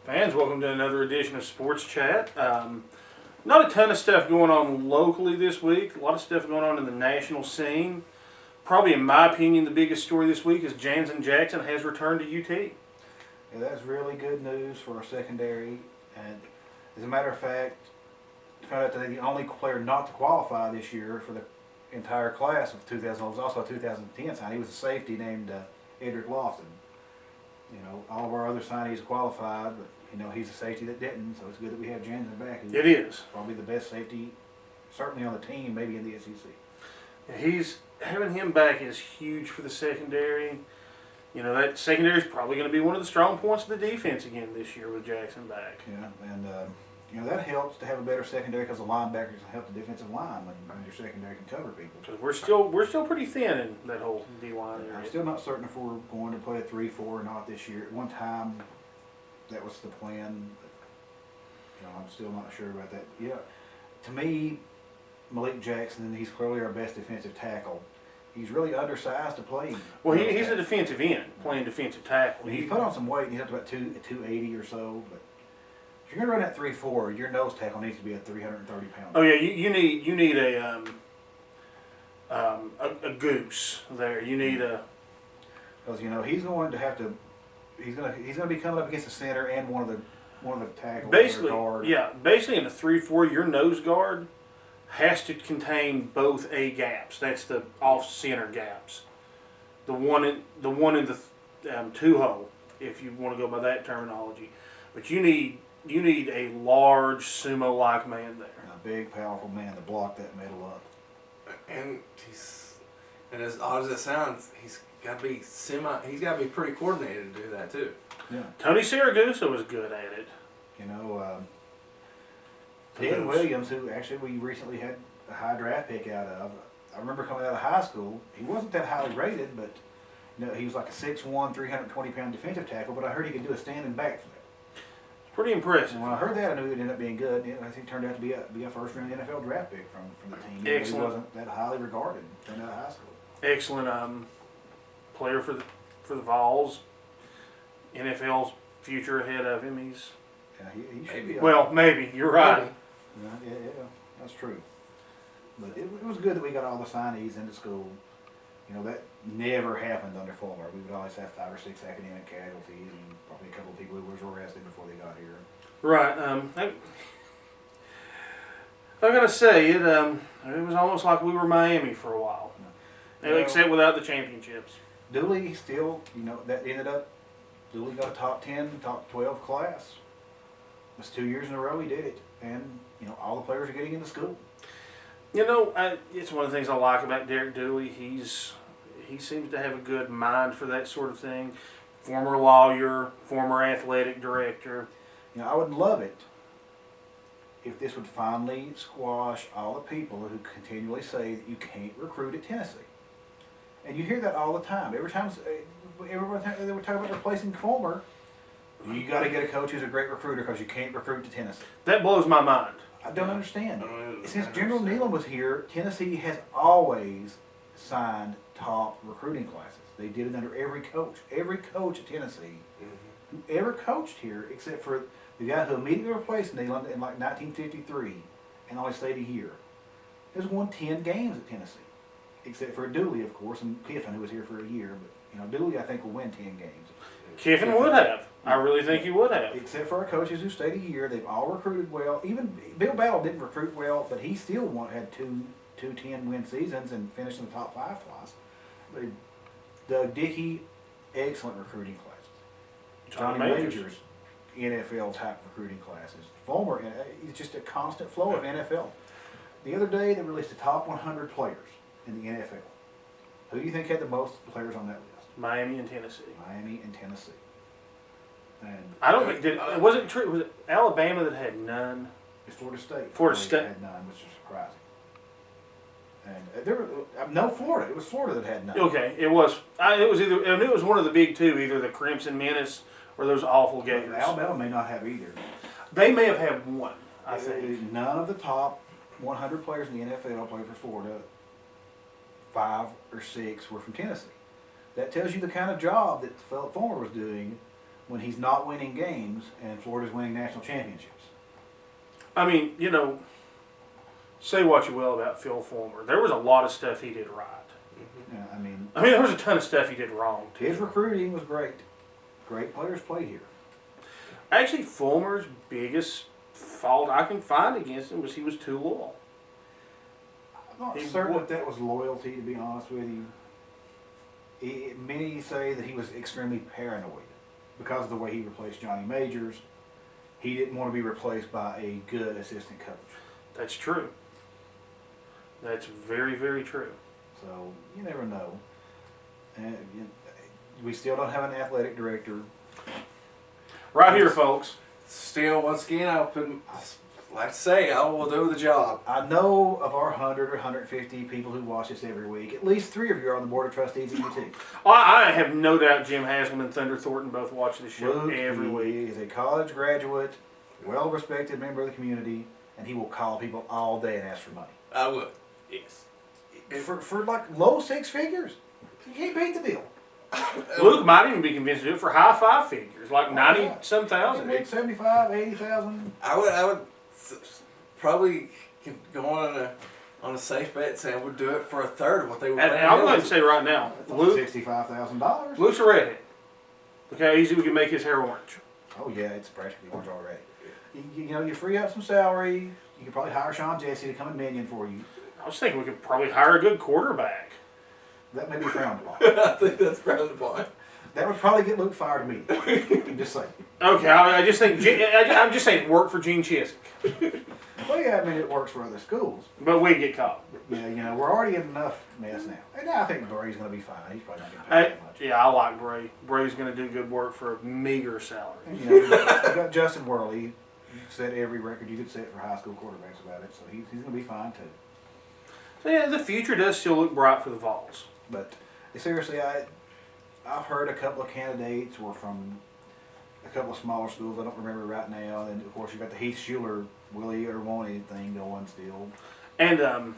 Fans, welcome to another edition of Sports Chat. Not a ton of stuff going on locally this week. A lot of stuff going on in the national scene. Probably, in my opinion, the biggest story this week is Jansen Jackson has returned to UT. Yeah, that's really good news for our secondary. And as a matter of fact, found out that they're the only player not to qualify this year for the entire class of 2000. It was also a 2010 sign. He was a safety named Edric Lofton. You know, all of our other signees qualified, but he's a safety that didn't. So it's good that we have Jansen back. He's It is. probably the best safety, certainly on the team, maybe in the SEC. Having him back is huge for the secondary. That secondary is probably going to be one of the strong points of the defense again this year with Jackson back. Yeah, and that helps to have a better secondary because the linebackers help the defensive line when your secondary can cover people. Because we're still pretty thin in that whole D line area. I'm still not certain if we're going to play a 3-4 or not this year. At one time, that was the plan. But, I'm still not sure about that. Yeah, to me, Malik Jackson, he's clearly our best defensive tackle. He's really undersized to play. Well, he's a defensive end playing defensive tackle. He's put on some weight. He's up to about 280 or so. But if you're going to run that 3-4, your nose tackle needs to be at 330 pounds. Oh yeah, you need a goose there. You need a because he's going to have to. He's gonna be coming up against the center and one of the tackles. basically guard. yeah. Basically in a 3-4, your nose guard has to contain both A gaps. That's the off center gaps. The one in the two hole, if you want to go by that terminology. But you need a large sumo-like man there. And a big, powerful man to block that middle up. And as odd as it sounds, he's got to be pretty coordinated to do that too. Yeah. Tony Saragusa was good at it. Dan Williams, who actually we recently had a high draft pick out of. I remember coming out of high school, he wasn't that highly rated, but he was like a 6'1", 320-pound defensive tackle. But I heard he could do a standing backflip. Pretty impressive. And when I heard that, I knew it ended up being good. I think it turned out to be a first-round NFL draft pick from the team. Excellent. He wasn't that highly regarded coming out of high school. Excellent player for the Vols. NFL's future ahead of him. He should be. Well, maybe you're right. Yeah, that's true. But it was good that we got all the signees into school. That never happened under Fuller. We would always have 5 or 6 academic casualties and probably a couple of people who were arrested before they got here. Right. I gotta say it was almost like we were Miami for a while, except without the championships. Dooley still, that ended up. Dooley got a top 10, top 12 class. It's 2 years in a row he did it, and all the players are getting into school. It's one of the things I like about Derek Dooley. He seems to have a good mind for that sort of thing. Former lawyer, former athletic director. I would love it if this would finally squash all the people who continually say that you can't recruit at Tennessee. And you hear that all the time. Every time they were talking about replacing Fulmer, you got to get a coach who's a great recruiter because you can't recruit to Tennessee. That blows my mind. I don't understand. Since General Nealon was here, Tennessee has always signed top recruiting classes. They did it under every coach. Every coach at Tennessee who ever coached here, except for the guy who immediately replaced Nealon in like 1953 and only stayed a year, has won 10 games at Tennessee. Except for Dooley, of course, and Kiffin, who was here for a year. But, Dooley, I think, will win 10 games. Kiffin would have. I really think he would have. Except for our coaches who stayed a year. They've all recruited well. Even Bill Battle didn't recruit well, but he still had two 10-win seasons and finished in the top 5 twice. But Doug Dickey, excellent recruiting classes. Johnny Majors, NFL-type recruiting classes. Fulmer, it's just a constant flow of NFL. The other day, they released the top 100 players in the NFL. Who do you think had the most players on that list? Miami and Tennessee. Miami and Tennessee. And I don't think it wasn't true. Was it Alabama that had none? it's Florida State. Florida State had none, which is surprising. And there were no Florida. It was Florida that had none. Okay, it was. I knew it was one of the big two, either the Crimson Menace or those awful Gators. Alabama may not have either. They may have had one. I think none of the top 100 players in the NFL played for Florida. 5 or 6 were from Tennessee. That tells you the kind of job that Fulmer was doing when he's not winning games and Florida's winning national championships. I mean, say what you will about Phil Fulmer. There was a lot of stuff he did right. Yeah, I mean, there was a ton of stuff he did wrong, too. his recruiting was great. Great players played here. Actually, Fulmer's biggest fault I can find against him was he was too loyal. I'm not He certain wa- that was loyalty, to be honest with you. Many say that he was extremely paranoid because of the way he replaced Johnny Majors. He didn't want to be replaced by a good assistant coach. That's true. That's very, very true. So you never know. And we still don't have an athletic director. Right here, folks. Still, once again, like to say, I will do the job. I know of our 100 or 150 people who watch this every week, at least 3 of you are on the board of trustees at UT. I have no doubt Jim Haslam and Thunder Thornton both watch this show Luke, every he week. is a college graduate, well-respected member of the community, and he will call people all day and ask for money. I would. Yes. For like low 6 figures. You can't beat the deal. Luke might even be convinced to do it for high 5 figures, like 90 yeah. some thousand. 75, 80,000. I would probably go on a safe bet saying we'd do it for a third of what they were And paying. I'm going to say right now, Luke, $65,000. Luke's a redhead. Look how easy we can make his hair orange. Oh yeah, it's practically orange already. You free up some salary. You could probably hire Sean Jesse to come and minion for you. I was thinking we could probably hire a good quarterback. That may be frowned upon. I think that's frowned upon. That would probably get Luke fired immediately. I'm just saying. Okay, I just think I'm just saying work for Gene Chiswick, Well, yeah, I mean it works for other schools. but we get caught. Yeah, we're already in enough mess now. And I think Bray's going to be fine. He's probably not getting paid that much. Yeah, I like Bray. Bray's going to do good work for a meager salary. And, we got Justin Worley. You set every record you could set for high school quarterbacks about it, so he's going to be fine too. So yeah, the future does still look bright for the Vols. But seriously, I've heard a couple of candidates were from a couple of smaller schools. I don't remember right now. And of course, you got the Heath Schuler, Willie or Woney thing going still. And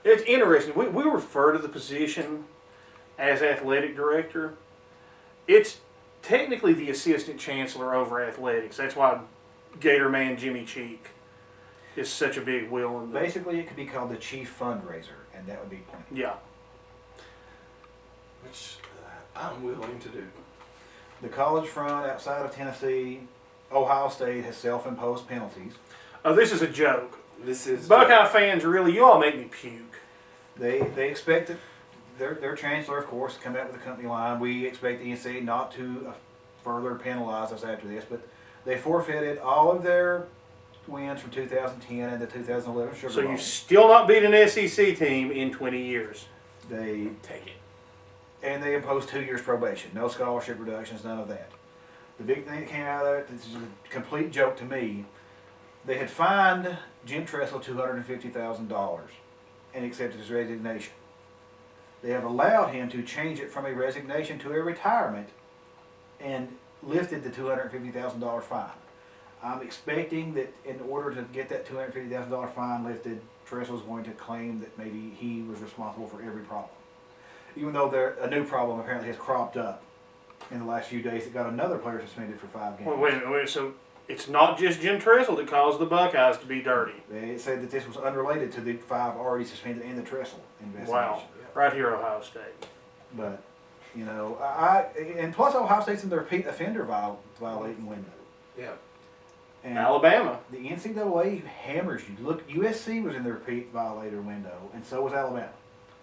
it's interesting. We refer to the position as athletic director. It's technically the assistant chancellor over athletics. That's why Gator man Jimmy Cheek is such a big wheel in the... Basically, it could be called the chief fundraiser, and that would be plenty. Yeah. Which I'm willing to do. The college front outside of Tennessee, Ohio State has self-imposed penalties. Oh, this is a joke. This is Buckeye fans, really, you all make me puke. They expect their chancellor, of course, to come out with a company line. We expect the NCAA not to further penalize us after this, but they forfeited all of their wins from 2010 and the 2011 Sugar So Bowl. you still not beat an SEC team in 20 years. They take it. And they imposed 2 years probation, no scholarship reductions, none of that. The big thing that came out of it, this is a complete joke to me, they had fined Jim Tressel $250,000 and accepted his resignation. They have allowed him to change it from a resignation to a retirement and lifted the $250,000 fine. I'm expecting that in order to get that $250,000 fine lifted, Tressel's going to claim that maybe he was responsible for every problem. Even though a new problem apparently has cropped up in the last few days that got another player suspended for 5 games. Well, wait a minute. So it's not just Jim Tressel that caused the Buckeyes to be dirty. They said that this was unrelated to the 5 already suspended in the Tressel investigation. Wow. Right here, Ohio State. But, and plus Ohio State's in the repeat offender violating window. Yeah. And Alabama. the NCAA hammers you. Look, USC was in the repeat violator window, and so was Alabama.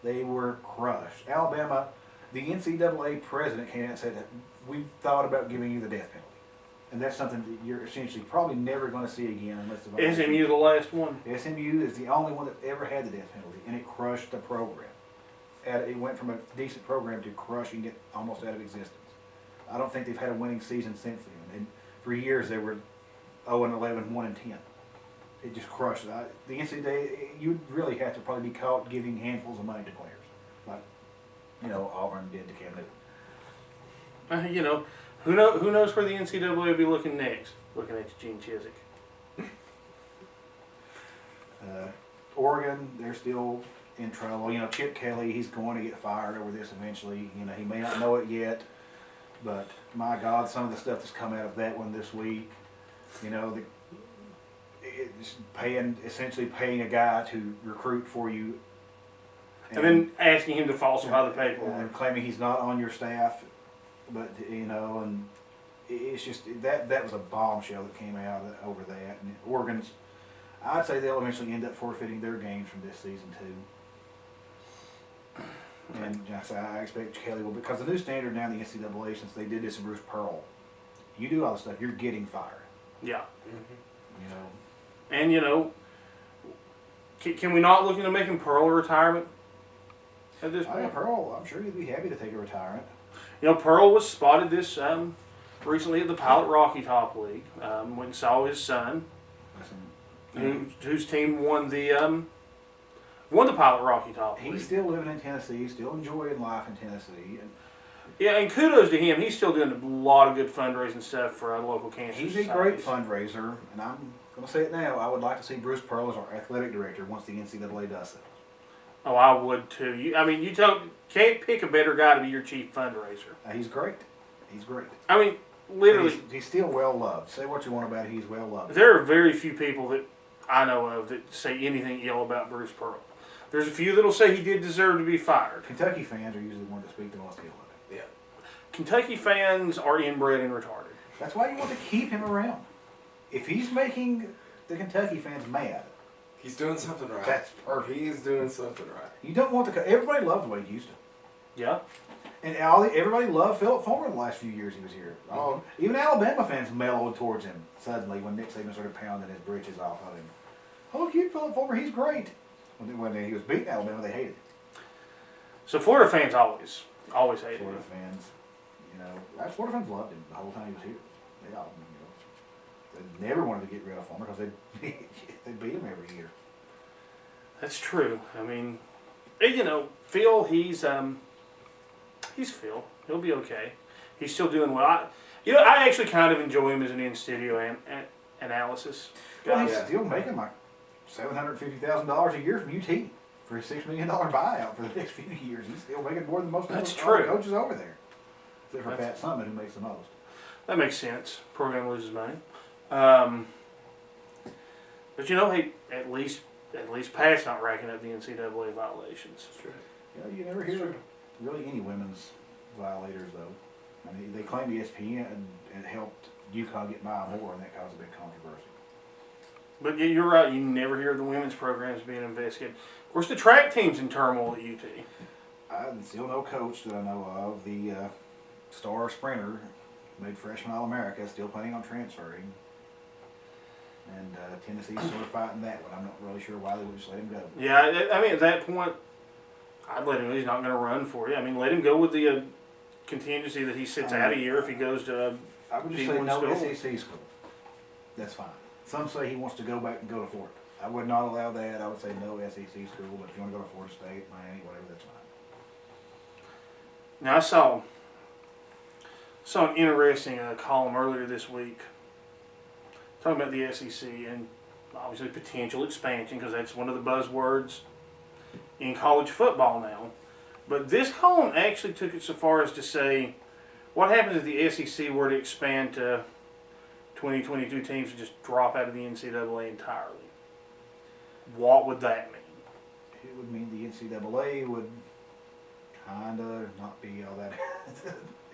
They were crushed. Alabama, the NCAA president came out and said that we thought about giving you the death penalty. And that's something that you're essentially probably never going to see again unless the SMU the last one. SMU is the only one that ever had the death penalty, and it crushed the program. It went from a decent program to crushing it almost out of existence. I don't think they've had a winning season since then. And for years they were 0-11, 1-10. It just crushed it. The NCAA, you'd really have to probably be caught giving handfuls of money to players, like Auburn did to Cam Newton. Who knows where the NCAA will be looking next? Looking at Gene Chiswick. Oregon, they're still in trouble. Chip Kelly, he's going to get fired over this eventually. He may not know it yet, But my God, some of the stuff that's come out of that one this week, it's essentially paying a guy to recruit for you, And then asking him to falsify the paperwork. and claiming he's not on your staff, but and it's just that was a bombshell that came out over that. And Oregon's, I'd say they'll eventually end up forfeiting their games from this season too. And I expect Kelly will, because the new standard now in the NCAA, since they did this in Bruce Pearl, you do all this stuff, you're getting fired. Yeah. Mm-hmm. And can we not look into making Pearl a retirement at this point? Pearl, I'm sure he'd be happy to take a retirement. Pearl was spotted this recently at the Pilot Rocky Top League. Went and saw his son, whose team won the Pilot Rocky Top League. He's still living in Tennessee, still enjoying life in Tennessee. And kudos to him. He's still doing a lot of good fundraising stuff for local cancer He's societies. a great fundraiser, and I'm going to say it now. I would like to see Bruce Pearl as our athletic director once the NCAA does that. Oh, I would too. You can't pick a better guy to be your chief fundraiser. He's great. He's great. I mean, literally, He's still well loved. Say what you want about it, he's well loved. there are very few people that I know of that say anything ill about Bruce Pearl. There's a few that'll say he did deserve to be fired. Kentucky fans are usually the ones that speak the most ill of it. Yeah. Kentucky fans are inbred and retarded. That's why you want to keep him around. If he's making the Kentucky fans mad, He's doing something right. that's perfect. He's doing something right. You don't want to. Everybody loved Wade Houston. Yeah. And everybody loved Philip Fulmer the last few years he was here. Even Alabama fans mellowed towards him suddenly when Nick Saban started pounding his britches off of him. Oh, cute Philip Fulmer, he's great. When he was beating Alabama, they hated him. So Florida fans always hated Florida him. fans, Florida fans loved him the whole time he was here. They all, they never wanted to get rid of Fulmer because they beat him every year. That's true. I mean, Phil, he's Phil. He'll be okay. He's still doing well. I actually kind of enjoy him as an in-studio analysis guy. Well, he's still making like $750,000 a year from UT for a $6 million buyout for the next few years. He's still making more than most of That's the true. coaches over there, except for Pat Summitt, who makes the most. That makes sense. Program loses money. But hey, at least Pat's not racking up the NCAA violations. Sure. You never hear really any women's violators though. I mean, they claim ESPN and helped UConn get by more, and that caused a big controversy. But you're right. You never hear the women's programs being investigated. Of course, the track team's in turmoil at UT. I still no coach that I know of. The star sprinter, made freshman All-America, still planning on transferring. And Tennessee's sort of fighting that one. I'm not really sure why they would just let him go. Yeah, I mean, at that point, I'd let him go. He's not going to run for you. I mean, let him go with the contingency that he sits out a year if he goes to I would just say D1 no school. SEC school. That's fine. Some say he wants to go back and go to Florida. I would not allow that. I would say no SEC school, but if you want to go to Florida State, Miami, whatever, that's fine. Now, I saw an interesting column earlier this week talking about the SEC and obviously potential expansion, because that's one of the buzzwords in college football now. But this column actually took it so far as to say, what happens if the SEC were to expand to 2022 teams and just drop out of the NCAA entirely? What would that mean? It would mean the NCAA would kind of not be all that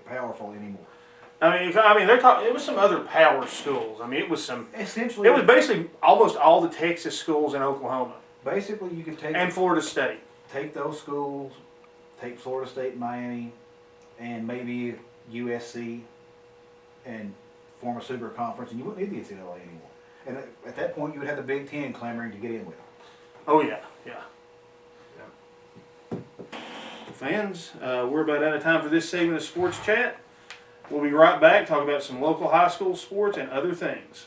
powerful anymore. I mean, they're talking. It was some other power schools. I mean, it was Essentially, It was basically almost all the Texas schools in Oklahoma basically you could take and Florida State. take those schools, take Florida State and Miami, and maybe USC, and form a super conference, and you wouldn't need the NCAA anymore. And at that point, you would have the Big Ten clamoring to get in with it. Oh yeah. Fans, we're about out of time for this segment of Sports Chat. We'll be right back talking about some local high school sports and other things.